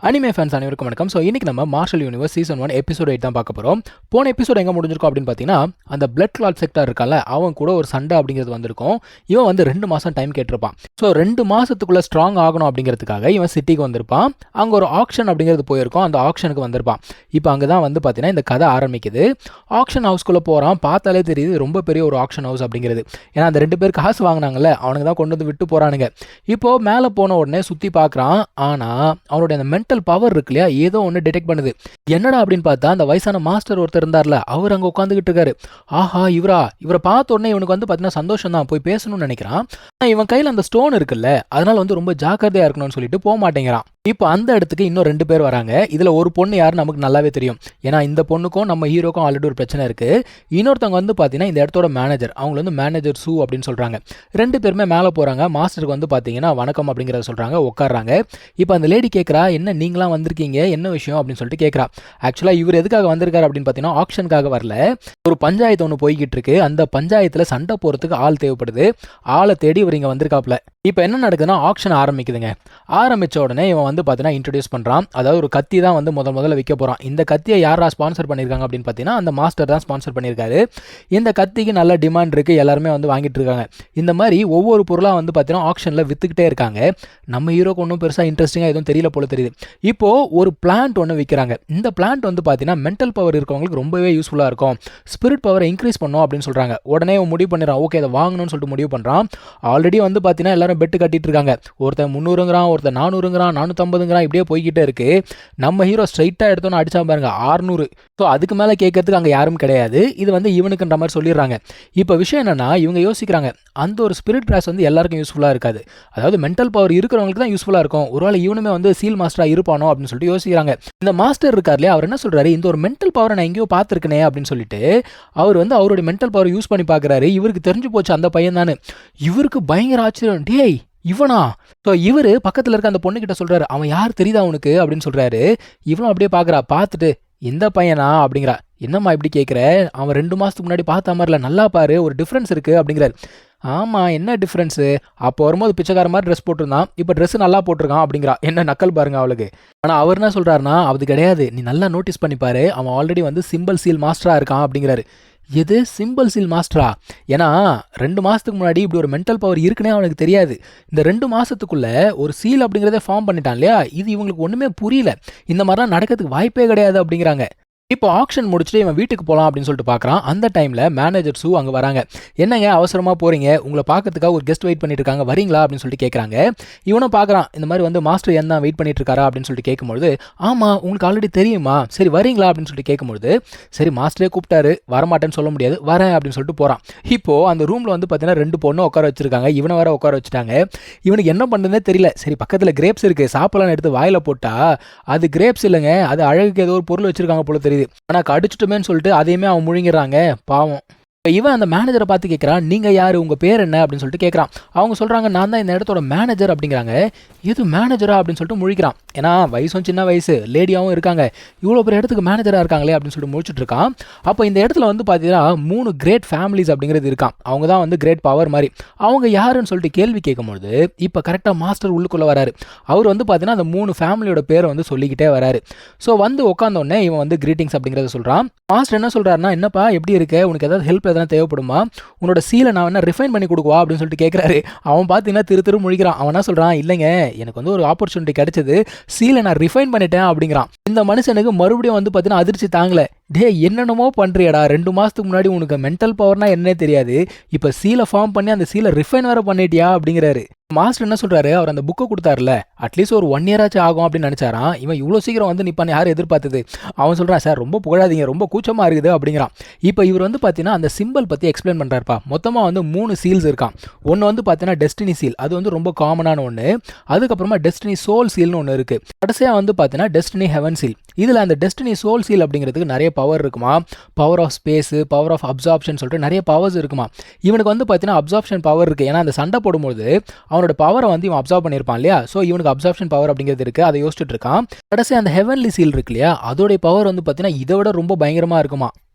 Anime fans அனைவருக்கும் வணக்கம். So இன்னைக்கு நம்ம மார்ஷல் யூனிவர்ஸ் சீசன் 1 எபிசோட் 8 தான் பார்க்க போகிறோம். போன எபிசோட் எங்கே முடிஞ்சிருக்கும் அப்படின்னு பார்த்தீங்கன்னா, அந்த பிளட் கிளாட் செக்டார் இருக்கால, அவன் கூட ஒரு சண்டை அப்படிங்கிறது வந்திருக்கும். இவன் வந்து 2 மாதம் டைம் கேட்டிருப்பான். ஸோ 2 மாதத்துக்குள்ளே ஸ்ட்ராங் ஆகணும் அப்படிங்கிறதுக்காக இவன் சிட்டிக்கு வந்திருப்பான். அங்கே ஒரு ஆக்ஷன் அப்படிங்கிறது போயிருக்கும். அந்த ஆக்ஷனுக்கு வந்திருப்பான். இப்போ அங்கே தான் வந்து பார்த்தீங்கன்னா இந்த கதை ஆரம்பிக்குது. ஆக்ஷன் ஹவுஸ்க்குள்ளே போகிறான். பார்த்தாலே தெரியுது ரொம்ப பெரிய ஒரு ஆக்ஷன் ஹவுஸ் அப்படிங்கிறது. ஏன்னா அந்த 2 பேர் காசு வாங்கினாங்கல்ல, அவனுக்கு தான் கொண்டு வந்து விட்டு போகிறானுங்க. இப்போது மேலே போன உடனே சுற்றி பார்க்குறான். ஆனால் அவனுடைய அந்த மென்டல் பவர் இருக்கு இல்லையா, ஏதோ ஒன்று டிடெக்ட் பண்ணுது. என்னடா அப்படின்னு பார்த்தா அந்த வயசான மாஸ்டர் ஒருத்தர் இருந்தார்ல, அவர் அங்கே உட்காந்துக்கிட்டு இருக்காரு. ஆஹா, இவரை பார்த்த உடனே இவனுக்கு வந்து பார்த்தீங்கன்னா சந்தோஷம் தான், போய் பேசணும்னு நினைக்கிறான். இவன் கையில் அந்த ஸ்டோன் இருக்குல்ல, அதனால வந்து ரொம்ப ஜாக்கிரதையா இருக்கணும்னு சொல்லிட்டு போக மாட்டேங்கிறான். இப்போ அந்த இடத்துக்கு இன்னும் 2 பேர் வராங்க. இதில் ஒரு பொண்ணு யார் நமக்கு நல்லாவே தெரியும். ஏன்னா இந்த பொண்ணுக்கும் நம்ம ஹீரோக்கும் ஆல்ரெடி ஒரு பிரச்சனை இருக்குது. இன்னொருத்தவங்க வந்து பார்த்தீங்கன்னா இந்த இடத்தோட மேனேஜர், அவங்கள வந்து மேனேஜர் சூ அப்படின்னு சொல்கிறாங்க. 2 பேருமே மேலே போகிறாங்க. மாஸ்டருக்கு வந்து பார்த்தீங்கன்னா வணக்கம் அப்படிங்கிறத சொல்கிறாங்க, உட்காடுறாங்க. இப்போ அந்த லேடி கேட்குறா, என்ன நீங்களாம் வந்திருக்கீங்க, என்ன விஷயம் அப்படின்னு சொல்லிட்டு கேட்குறா. ஆக்சுவலாக இவர் எதுக்காக வந்திருக்காரு அப்படின்னு பார்த்தீங்கன்னா ஆக்ஷனுக்காக வரல. ஒரு பஞ்சாயத்து ஒன்று போய்கிட்டு இருக்கு. அந்த பஞ்சாயத்தில் சண்டை போகிறதுக்கு ஆள் தேவைப்படுது. ஆளை தேடி இவர் இங்கே வந்திருக்காப்ல. இப்போ என்ன நடக்குதுன்னா ஆக்ஷன் ஆரம்பிக்குதுங்க. ஆரம்பித்த உடனே இவன் வந்து பார்த்தீங்கன்னா இன்ட்ரடியூஸ் பண்ணுறான். அதாவது ஒரு கத்தி தான் வந்து முதல்ல விற்க போகிறான். இந்த கத்தியை யாரா ஸ்பான்சர் பண்ணியிருக்காங்க அப்படின்னு பார்த்தீங்கன்னா அந்த மாஸ்டர் தான் ஸ்பான்சர் பண்ணியிருக்காரு. இந்த கத்திக்கு நல்ல டிமாண்ட் இருக்குது, எல்லாருமே வந்து வாங்கிட்டு இருக்காங்க. இந்த மாதிரி ஒவ்வொரு பொருளாக வந்து பார்த்தீங்கன்னா ஆக்ஷனில் விற்றுக்கிட்டே இருக்காங்க. நம்ம ஹீரோக்கு ஒன்றும் பெருசாக இன்ட்ரெஸ்டிங்காக எதுவும் தெரியல போல தெரியுது. இப்போது ஒரு பிளான்ட் ஒன்று விற்கிறாங்க. இந்த பிளான்ட் வந்து பார்த்தீங்கன்னா மென்டல் பவர் இருக்கவங்களுக்கு ரொம்பவே யூஸ்ஃபுல்லாக இருக்கும், ஸ்பிரிட் பவரை இன்க்ரீஸ் பண்ணும் அப்படின்னு சொல்கிறாங்க. உடனே முடிவு பண்ணிடுறான், ஓகே அதை வாங்கணும்னு சொல்லிட்டு முடிவு பண்ணுறான். ஆல்ரெடி வந்து பார்த்தீங்கன்னா எல்லாரும் பெட்டு கட்டிட்டு இருக்காங்க. ஒருத்தன் 300ங்கிறான், ஒருத்தன் 400ங்கிறான், 450ங்கிறான், இப்படியே போய்கிட்டே இருக்கு. நம்ம ஹீரோ ஸ்ட்ரைட்டாக எடுத்தோன்னு அடிச்சா பாருங்க 600. ஸோ அதுக்கு மேலே கேட்கறதுக்கு அங்கே யாரும் கிடையாது. இது வந்து இவனுக்குன்ற மாதிரி சொல்லிடுறாங்க. இப்போ விஷயம் என்னன்னா, இவங்க யோசிக்கிறாங்க அந்த ஒரு ஸ்பிரிட் கிராஸ் வந்து எல்லாருக்கும் யூஸ்ஃபுல்லாக இருக்காது. அதாவது மென்டல் பவர் இருக்கிறவங்களுக்கு தான் யூஸ்ஃபுல்லாக இருக்கும். ஒருவேளை இவனுமே வந்து சீல் மாஸ்டராக இருப்பானோ அப்படின்னு சொல்லிட்டு யோசிக்கிறாங்க. இந்த மாஸ்டர் இருக்கார் இல்லையா, அவர் என்ன சொல்றாரு, இந்த ஒரு மென்டல் பவரை நான் எங்கேயோ பார்த்துருக்கேனே அப்படின்னு சொல்லிட்டு அவர் வந்து அவருடைய மென்டல் பவர் யூஸ் பண்ணி பார்க்குறாரு. இவருக்கு தெரிஞ்சு போச்சு அந்த பையன் தானே. இவருக்கு பயங்கர ஆச்சரியம், டேய் இவனா? ஸோ இவர் பக்கத்தில் இருக்க அந்த பொண்ணுக்கிட்ட சொல்கிறாரு, அவன் யார் தெரியுதா அவனுக்கு அப்படின்னு சொல்கிறாரு. இவனும் அப்படியே பார்க்குறா. பார்த்துட்டு இந்த பையனா அப்படிங்கிறா. என்னம்மா இப்படி கேட்குற, அவன் 2 மாதத்துக்கு முன்னாடி பார்த்த மாதிரில, நல்லா பாரு ஒரு டிஃப்ரென்ஸ் இருக்குது அப்படிங்கிறாரு. ஆமாம், என்ன டிஃப்ரென்ஸு? அப்போ வரும்போது பிச்சைக்கார மாதிரி ட்ரெஸ் போட்டிருந்தான், இப்போ ட்ரெஸ்ஸு நல்லா போட்டிருக்கான் அப்படிங்கிறா. என்ன நக்கல் பாருங்க அவளுக்கு. ஆனால் அவர் என்ன சொல்கிறாருன்னா, அது கிடையாது, நீ நல்லா நோட்டீஸ் பண்ணிப்பாரு, அவன் ஆல்ரெடி வந்து சிம்பிள் சீல் மாஸ்டராக இருக்கான் அப்படிங்கிறாரு. எது சிம்பிள் சீல் மாஸ்டரா? ஏன்னா 2 மாதத்துக்கு முன்னாடி இப்படி ஒரு மென்டல் பவர் இருக்குன்னே அவனுக்கு தெரியாது. இந்த 2 மாதத்துக்குள்ளே ஒரு சீல் அப்படிங்கிறத ஃபார்ம் பண்ணிட்டான் இல்லையா, இது இவங்களுக்கு ஒன்றுமே புரியல. இந்த மாதிரிலாம் நடக்கிறதுக்கு வாய்ப்பே கிடையாது அப்படிங்கிறாங்க. இப்போ ஆக்ஷன் முடிச்சுட்டு இவன் வீட்டுக்கு போகலாம் அப்படின்னு சொல்லிட்டு பார்க்குறான். அந்த டைமில் மேனேஜர் சூ அங்கே வராங்க. என்னங்க அவசரமாக போகிறீங்க, உங்களை பார்க்கறதுக்காக ஒரு கெஸ்ட் வெயிட் பண்ணிட்டு இருக்காங்க, வரீங்களா அப்படின்னு சொல்லிட்டு கேட்குறாங்க. இவனும் பார்க்குறான், இந்த மாதிரி வந்து மாஸ்டர் என்ன வெயிட் பண்ணிட்டு இருக்காரா அப்படின்னு சொல்லிட்டு கேட்கும்போது, ஆமாம் உங்களுக்கு ஆல்ரெடி தெரியுமா, சரி வரீங்களா அப்படின்னு சொல்லிட்டு கேட்கும்போது, சரி மாஸ்டரே கூப்பிட்டாரு, வரமாட்டேன்னு சொல்ல முடியாது, வரேன் அப்படின்னு சொல்லிட்டு போகிறான். இப்போது அந்த ரூமில் வந்து பார்த்தீங்கன்னா 2 பொண்ணு உட்கார வச்சிருக்காங்க. இவனை வேற உட்கார வச்சுட்டாங்க. இவனுக்கு என்ன பண்ணுறதுனே தெரியல. சரி பக்கத்தில் கிரேப்ஸ் இருக்குது, சாப்பிடலான்னு எடுத்து வாயில் போட்டால் அது கிரேப்ஸ் இல்லைங்க, அது அழகுக்கு ஏதோ ஒரு பொருள் வச்சுருக்காங்க போல தெரியுது. ஆனால் கடிச்சிட்டுமேன்னு சொல்லிட்டு அதையுமே அவன் முழுங்கிறாங்க பாவம். இவன் அந்த மேனேஜரை பார்த்து கேட்குறான், நீங்கள் யார், உங்கள் பேர் என்ன அப்படின்னு சொல்லிட்டு கேட்குறான். அவங்க சொல்கிறாங்க, நான் தான் இந்த இடத்தோட மேனேஜர் அப்படிங்கிறாங்க. எது மேனேஜரா அப்படின்னு சொல்லிட்டு முழிக்கிறான். ஏன்னா வயசும் சின்ன வயசு, லேடியாகவும் இருக்காங்க, இவ்வளோ பெரிய இடத்துக்கு மேனேஜராக இருக்காங்களே அப்படின்னு சொல்லிட்டு முழிச்சிட்டு இருக்கான். அப்போ இந்த இடத்துல வந்து பார்த்தீங்கன்னா 3 கிரேட் ஃபேமிலிஸ் அப்படிங்கிறது இருக்கான். அவங்க தான் வந்து கிரேட் பவர் மாதிரி. அவங்க யாருன்னு சொல்லிட்டு கேள்வி கேட்கும்போது இப்போ கரெக்டாக மாஸ்டர் உள்ளுக்குள்ளே வராரு. அவர் வந்து பார்த்தீங்கன்னா அந்த 3 ஃபேமிலியோட பேரை வந்து சொல்லிக்கிட்டே வராரு. ஸோ வந்து உட்காந்தோடனே இவன் வந்து கிரீட்டிங்ஸ் அப்படிங்கிறத சொல்கிறான். மாஸ்டர் என்ன சொல்கிறாருன்னா, என்னப்பா எப்படி இருக்க, உனக்கு ஏதாவது ஹெல்ப் எதனா தேவைப்படுமா, உன்னோட சீலை நான் என்ன ரிஃபைன் பண்ணி கொடுக்குவா அப்படின்னு சொல்லிட்டு கேட்குறாரு. அவன் பார்த்தீங்கன்னா திரு முழிக்கிறான். அவன் என்ன சொல்கிறான், இல்லைங்க எனக்கு வந்து ஒரு ஆப்பர்ச்சுனிட்டி கிடைச்சது, சீலை நான் ரிஃபைன் பண்ணிட்டேன் அப்படிங்கிறான். இந்த மனுஷனுக்கு மறுபடியும் வந்து பார்த்தீங்கன்னா அதிர்ச்சி தாங்கலை. டே என்னென்னமோ பண்ணுறியடா, 2 மாதத்துக்கு முன்னாடி உனக்கு மென்டல் பவர்னா என்னன்னே தெரியாது, இப்போ சீலை ஃபார்ம் பண்ணி அந்த சீலை ரிஃபைன் வேறு பண்ணிட்டியா அப்படிங்கிறாரு. மாஸ்டர் என்ன சொல்கிறாரு, அவர் அந்த புக்கை கொடுத்தாருல, அட்லீஸ்ட் ஒரு 1 year ஆச்சு ஆகும் அப்படின்னு நினச்சாரான். இவன் இவ்வளோ சீக்கிரம் வந்து நிப்பான்னு யார் எதிர்பார்த்தது. அவன் சொல்கிறான், சார் ரொம்ப புகழாதீங்க, ரொம்ப கூச்சமாக இருக்குது அப்படிங்கிறான். இப்போ இவர் வந்து பார்த்தீங்கன்னா அந்த சிம்பிள் பற்றி எக்ஸ்பிளைன் பண்ணுறாருப்பா. மொத்தமாக வந்து 3 சீல்ஸ் இருக்கான். ஒன்று வந்து பார்த்தீங்கன்னா டெஸ்டினி சீல், அது வந்து ரொம்ப காமனான ஒன்று. அதுக்கப்புறமா டெஸ்டினி சோல் சீல்னு ஒன்று இருக்குது. கடைசியாக வந்து பார்த்தீங்கன்னா டெஸ்டினி ஹெவன் சீல். இதில் அந்த டெஸ்டினி சோல் சீல் அப்படிங்கிறதுக்கு நிறைய பவர் இருக்குமா, power of space, power of absorption சொல்லிட்டு நிறைய பவர்ஸ் இருக்குமா. இவனுக்கு வந்து பார்த்தீங்கன்னா அப்சார்ப்ஷன் பவர் இருக்குது. ஏன்னா அந்த சண்டை போடும்போது அவனோட பவரை வந்து இவன் அப்சார்ப் பண்ணியிருப்பான் இல்லையா, ஸோ இவனுக்கு அப்சார்ப்ஷன் பவர் அப்படிங்கிறது இருக்குது, அதை யோசிச்சுட்டு இருக்கான். கடைசி அந்த ஹெவன்லி சீல் இருக்கு இல்லையா, அதோடைய பவர் வந்து பார்த்தீங்கன்னா இதை விட ரொம்ப பயங்கரமாக இருக்குமா.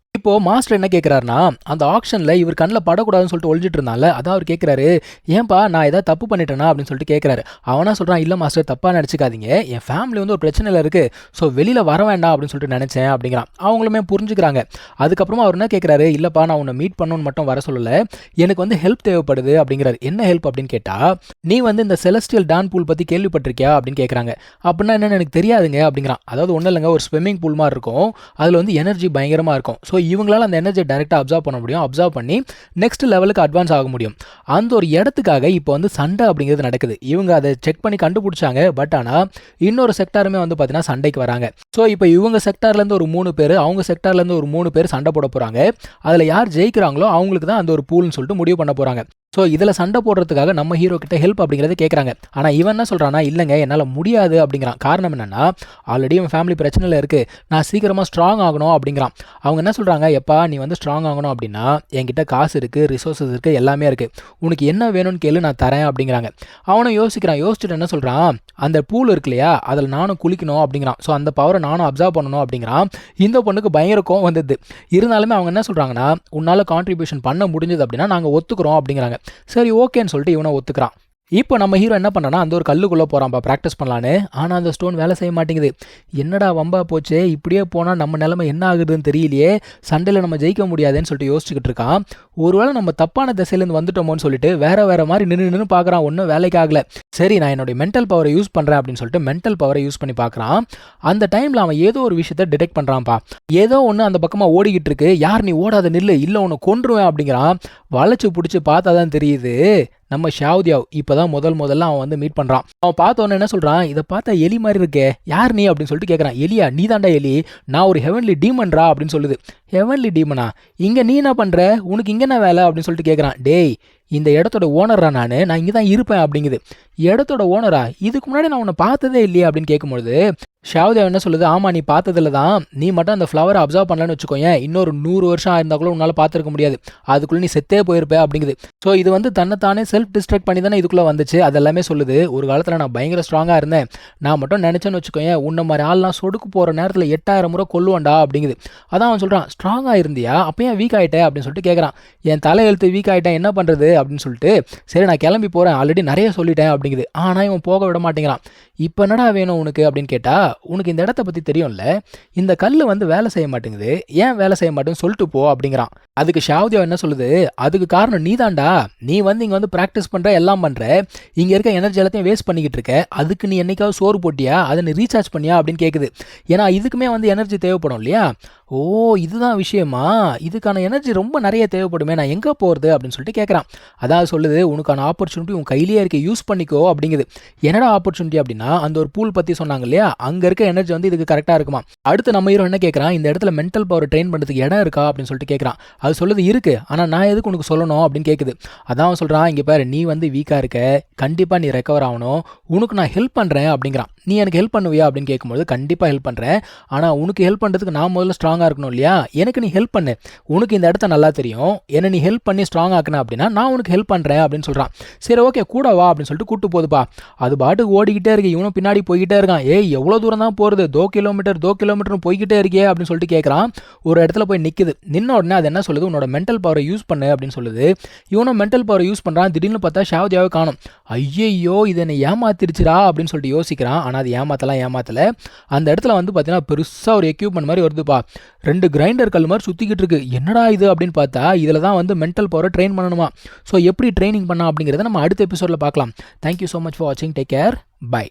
இப்போ மாஸ்டர் என்ன கேட்குறாருனா, அந்த ஆக்ஷனில் இவர் கண்ணில் படக்கூடாதுன்னு சொல்லிட்டு ஒழிஞ்சிட்டு இருந்தால, அதான் அவர் கேட்குறாரு, ஏன்பா நான் ஏதாவது தப்பு பண்ணிட்டேனா அப்படின்னு சொல்லிட்டு கேட்குறாரு. அவனா சொல்கிறான், இல்லை மாஸ்டர் தப்பாக நினச்சிக்காதீங்க, என் ஃபேமிலி வந்து ஒரு பிரச்சனையில் இருக்குது, ஸோ வெளியில் வர வேண்டாம் அப்படின்னு சொல்லிட்டு நினச்சேன் அப்படிங்கிறான். அவங்களுமே புரிஞ்சுக்கிறாங்க. அதுக்கப்புறமா அவர் என்ன கேட்குறாரு, இல்லைப்பா நான் உன்னை மீட் பண்ணணும்னு மட்டும் வர சொல்லலை, எனக்கு வந்து ஹெல்ப் தேவைப்படுது அப்படிங்கிறாரு. என்ன ஹெல்ப் அப்படின்னு கேட்டால், நீ வந்து இந்த செலஸ்டியல் டான் பூல் பற்றி கேள்விப்பட்டிருக்கியா அப்படின்னு கேட்குறாங்க. அப்படின்னா என்னென்னு எனக்கு தெரியாதுங்க அப்படிங்கிறான். அதாவது ஒன்றும் இல்லைங்க, ஒரு ஸ்விம்மிங் பூல் மாதிரி இருக்கும், அதில் வந்து எனர்ஜி பயங்கரமாக இருக்கும். ஸோ இவங்களால அந்த எனர்ஜியை டைரெக்டாக அப்சர்வ் பண்ண முடியும், அப்சர்வ் பண்ணி நெக்ஸ்ட் லெவலுக்கு அட்வான்ஸ் ஆக முடியும். அந்த ஒரு இடத்துக்காக இப்போ வந்து சண்டை அப்படிங்கிறது நடக்குது. இவங்க அதை செக் பண்ணி கண்டுபிடிச்சாங்க. பட் ஆனால் இன்னொரு செக்டாருமே வந்து பார்த்தீங்கன்னா சண்டைக்கு வராங்க. ஸோ இப்போ இவங்க செக்டார்லேருந்து ஒரு 3 பேர், அவங்க செக்டார்லேருந்து ஒரு 3 பேர் சண்டை போட போகிறாங்க. அதில் யார் ஜெயிக்கிறாங்களோ அவங்களுக்கு தான் அந்த ஒரு பூல்னு சொல்லிட்டு முடிவு பண்ண போகிறாங்க. ஸோ இதில் சண்டை போடுறதுக்காக நம்ம ஹீரோ கிட்ட ஹெல்ப் அப்படிங்கிறத கேட்குறாங்க. ஆனால் இவன் என்ன சொல்கிறான்னா, இல்லைங்க என்னால் முடியாது அப்படிங்கிறான். காரணம் என்னென்னா, ஆல்ரெடி அவன் ஃபேமிலி பிரச்சனையில் இருக்குது, நான் சீக்கிரமாக ஸ்ட்ராங் ஆகணும் அப்படிங்கிறான். அவங்க என்ன சொல்கிறாங்க, எப்பா நீ வந்து ஸ்ட்ராங் ஆகணும் அப்படின்னா என்கிட்ட காசு இருக்குது, ரிசோர்ஸஸ் இருக்குது, எல்லாமே இருக்குது, உனக்கு என்ன வேணும்னு கேளு நான் தரேன் அப்படிங்கிறாங்க. அவனும் யோசிக்கிறான். யோசிச்சுட்டு என்ன சொல்கிறான், அந்த பூல் இருக்கு இல்லையா, அதில் நானும் குளிக்கணும் அப்படிங்கிறான். ஸோ அந்த பவரை நானும் அப்சர்வ் பண்ணணும் அப்படிங்கிறான். இந்த பொண்ணுக்கு பயங்கர கோவம் வந்தது. இருந்தாலுமே அவங்க என்ன சொல்கிறாங்கன்னா, உன்னால் கான்ட்ரிபியூஷன் பண்ண முடிஞ்சது அப்படின்னா நாங்கள் ஒத்துக்கிறோம் அப்படிங்கிறாங்க. சரி ஓகேன்னு சொல்லிட்டு இவனை ஒத்துக்கிறான். இப்போ நம்ம ஹீரோ என்ன பண்ணானா, அந்த ஒரு கல்லுக்குள்ளே போகிறான்ப்பா ப்ராக்டிஸ் பண்ணலான்னு. ஆனால் அந்த ஸ்டோன் வேலை செய்ய மாட்டேங்குது. என்னடா வம்பா போச்சே, இப்படியே போனால் நம்ம நிலைமை என்ன ஆகுதுன்னு தெரியலையே, சண்டையில் நம்ம ஜெயிக்க முடியாதுன்னு சொல்லிட்டு யோசிச்சுக்கிட்டு இருக்கான். ஒருவேளை நம்ம தப்பான திசையிலேருந்து வந்துட்டோமோன்னு சொல்லிட்டு வேறு மாதிரி நின்று பார்க்குறான். ஒன்றும் வேலைக்கு ஆகலை. சரி நான் என்னுடைய மென்டல் பவரை யூஸ் பண்ணுறேன் அப்படின்னு சொல்லிட்டு மென்டல் பவரை யூஸ் பண்ணி பார்க்குறான். அந்த டைமில் அவன் ஏதோ ஒரு விஷயத்தை டிடெக்ட் பண்ணுறான்ப்பா. ஏதோ ஒன்று அந்த பக்கமாக ஓடிக்கிட்டு இருக்கு. யார் நீ ஓடாத நில்லு, இல்லை ஒன்று கொன்றுவேன் அப்படிங்கிறான். வளைச்சு பிடிச்சி பார்த்தா தான் தெரியுது, நம்ம ஷாவ்தியாவ் இப்போ தான் முதல்ல அவன் வந்து மீட் பண்ணுறான். அவன் பார்த்தோன்னே என்ன சொல்கிறான், இதை பார்த்தா எலி மாதிரி இருக்கே, யார் நீ அப்படின்னு சொல்லிட்டு கேட்குறான். எலியா, நீ தாண்டா எலி, நான் ஒரு ஹெவன்லி டீமன்ரா அப்படின்னு சொல்லுது. ஹெவன்லி டீமனா, இங்கே நீ என்ன பண்ணுற, உனக்கு இங்கே என்ன வேலை அப்படின்னு சொல்லிட்டு கேட்குறான். டேய் இந்த இடத்தோட ஓனரா, நான் இங்கே தான் இருப்பேன் அப்படிங்குது. இடத்தோட ஓனரா, இதுக்கு முன்னாடி நான் உன்னை பார்த்ததே இல்லையா அப்படின்னு கேட்கும்பொழுது ஷாவ்தேவ் என்ன சொல்லுது, ஆமாம் நீ பார்த்ததில்ல தான், நீ மட்டும் அந்த ஃப்ளவரை அப்சர்வ் பண்ணலன்னு வச்சுக்கோயேன், இன்னொரு 100 வருஷம் ஆயிருந்தா கூட உன்னால் பார்த்துருக்க முடியாது, அதுக்குள்ளே நீ செத்தே போயிருப்ப அப்படிங்குது. ஸோ இது வந்து தன்னைத்தானே செல்ஃப் டிஸ்ட்ராக்ட் பண்ணி தானே இதுக்குள்ளே வந்துச்சு. அதெல்லாமே சொல்லுது. ஒரு காலத்தில் நான் பயங்கர ஸ்ட்ராங்காக இருந்தேன், நான் மட்டும் நினச்சேன்னு வச்சுக்கோயேன், உன்ன மாதிரி ஆள்லாம் சொடுக்கு போகிற நேரத்தில் 8000 முறை கொல்லுவான்டா அப்படிங்குது. அதான் அவன் சொல்கிறான், ஸ்ட்ராங்காக இருந்தியா, அப்போ ஏன் வீக் ஆகிட்டேன் அப்படின்னு சொல்லிட்டு கேட்குறான். என் தலையெழுத்து வீக் ஆகிட்டேன், என்ன பண்ணுறது அப்படின்னு சொல்லிட்டு, சரி நான் கிளம்பி போகிறேன், ஆல்ரெடி நிறைய சொல்லிட்டேன் அப்படிங்குது. ஆனால் இவன் போக விட மாட்டேங்கிறான். இப்போ என்னடா வேணும் உனக்கு அப்படின்னு கேட்டால், உனக்கு இந்த இடத்த பற்றி தெரியும்ல, இந்த கல் வந்து வேலை செய்ய மாட்டேங்குது, ஏன் வேலை செய்ய மாட்டேங்குன்னு சொல்லிட்டு போ அப்படிங்கிறான். அதுக்கு ஷாவ்தியாவ் என்ன சொல்லுது, அதுக்கு காரணம் நீ தான்டா, நீ வந்து இங்கே வந்து ப்ராக்டிஸ் பண்ணுற, எல்லாம் பண்ணுற, இங்கே இருக்க எனர்ஜி எல்லாத்தையும் வேஸ்ட் பண்ணிக்கிட்டு இருக்க, அதுக்கு நீ என்னைக்காவது சோறு போட்டியா, அதை நீ ரீசார்ஜ் பண்ணியா அப்படின்னு கேட்குது. ஏன்னா இதுக்குமே வந்து எனர்ஜி தேவைப்படும் இல்லையா. ஓ இதுதான் விஷயமா, இதுக்கான எனர்ஜி ரொம்ப நிறைய தேவைப்படுமே, நான் எங்கே போகிறது அப்படின்னு சொல்லிட்டு கேட்குறான். அதாவது சொல்லுது, உனக்கான ஆப்பர்ச்சுனிட்டி உன் கையிலேயே இருக்க, யூஸ் பண்ணிக்கோ அப்படிங்குது. என்னடா ஆப்பர்ச்சுனிட்டி அப்படின்னா, அந்த ஒரு பூல் பற்றி சொன்னாங்க இல்லையா, அங்கே இருக்க எனர்ஜி வந்து இதுக்கு கரெக்டாக இருக்குமா. அடுத்து நம்ம ஹீரோ என்ன கேட்குறான், இந்த இடத்துல மென்டல் பவர் ட்ரெயின் பண்ணுறதுக்கு இடம் இருக்கா அப்படின்னு சொல்லிட்டு கேட்குறான். அது சொல்லுது இருக்குது, ஆனால் நான் எதுக்கு உனக்கு சொல்லணும் அப்படின்னு கேட்குது. அதான் அவன் சொல்கிறான், இங்கே பாரு நீ வந்து வீக்காக இருக்க, கண்டிப்பாக நீ ரெக்கவர் ஆகணும், உனக்கு நான் ஹெல்ப் பண்ணுறேன் அப்படிங்கிறான். நீ எனக்கு ஹெல்ப் பண்ணுவியா அப்படின்னு கேட்கும்போது, கண்டிப்பாக ஹெல்ப் பண்ணுறேன், ஆனால் உனக்கு ஹெல்ப் பண்ணுறதுக்கு நான் முதல்ல ஸ்ட்ராங்காக இருக்கணும் இல்லையா, எனக்கு நீ ஹெல்ப் பண்ணு, உனக்கு இந்த இடத்த நல்லா தெரியும், என்ன நீ ஹெல்ப் பண்ணி ஸ்ட்ராங் ஆக்கணும் அப்படின்னா நான் உனக்கு ஹெல்ப் பண்ணுறேன் அப்படின்னு சொல்கிறான். சரி ஓகே கூட வா அப்படின்னு சொல்லிட்டு கூட்டு போகுதுப்பா. அது பாட்டுக்கு ஓடிக்கிட்டே இருக்கு, இவனும் பின்னாடி போய்கிட்டே இருக்கான். ஏய் எவ்வளோ தூரம் தான் போகிறது, 2 கிலோமீட்டர் போய்கிட்டே இருக்கே அப்படின்னு சொல்லிட்டு கேட்குறான். ஒரு இடத்துல போய் நிற்குது. நின்ன உடனே அது என்ன சொல்லுது, உன்னோட மென்டல் பவரை யூஸ் பண்ணு அப்படின்னு சொல்லுது. இவனும் மென்டல் பவரை யூஸ் பண்ணுறான். திடீர்னு பார்த்தா ஷாவ்தியாவை காணும். ஐயையோ இது என்னை ஏமாத்திருச்சுரா அப்படின்னு சொல்லிட்டு யோசிக்கிறான். ஆனால் அது ஏமாத்தலை. அந்த இடத்துல வந்து பார்த்தீங்கன்னா பெருசாக ஒரு எக்யூப்மெண்ட் மாதிரி வருதுப்பா. 2 கிரைண்டர் கல் மாதிரி சுற்றிக்கிட்டு இருக்கு. என்னடா இது அப்படின்னு பார்த்தா இதில் தான் வந்து மென்டல் பவரை ட்ரெயின் பண்ணணுமா. ஸோ எப்படி ட்ரைனிங் பண்ணா அப்படிங்கிறத நம்ம அடுத்த எபிசோடில் பார்க்கலாம். தேங்க்யூ ஸோ மச் ஃபார் வாட்சிங். Take care. பை.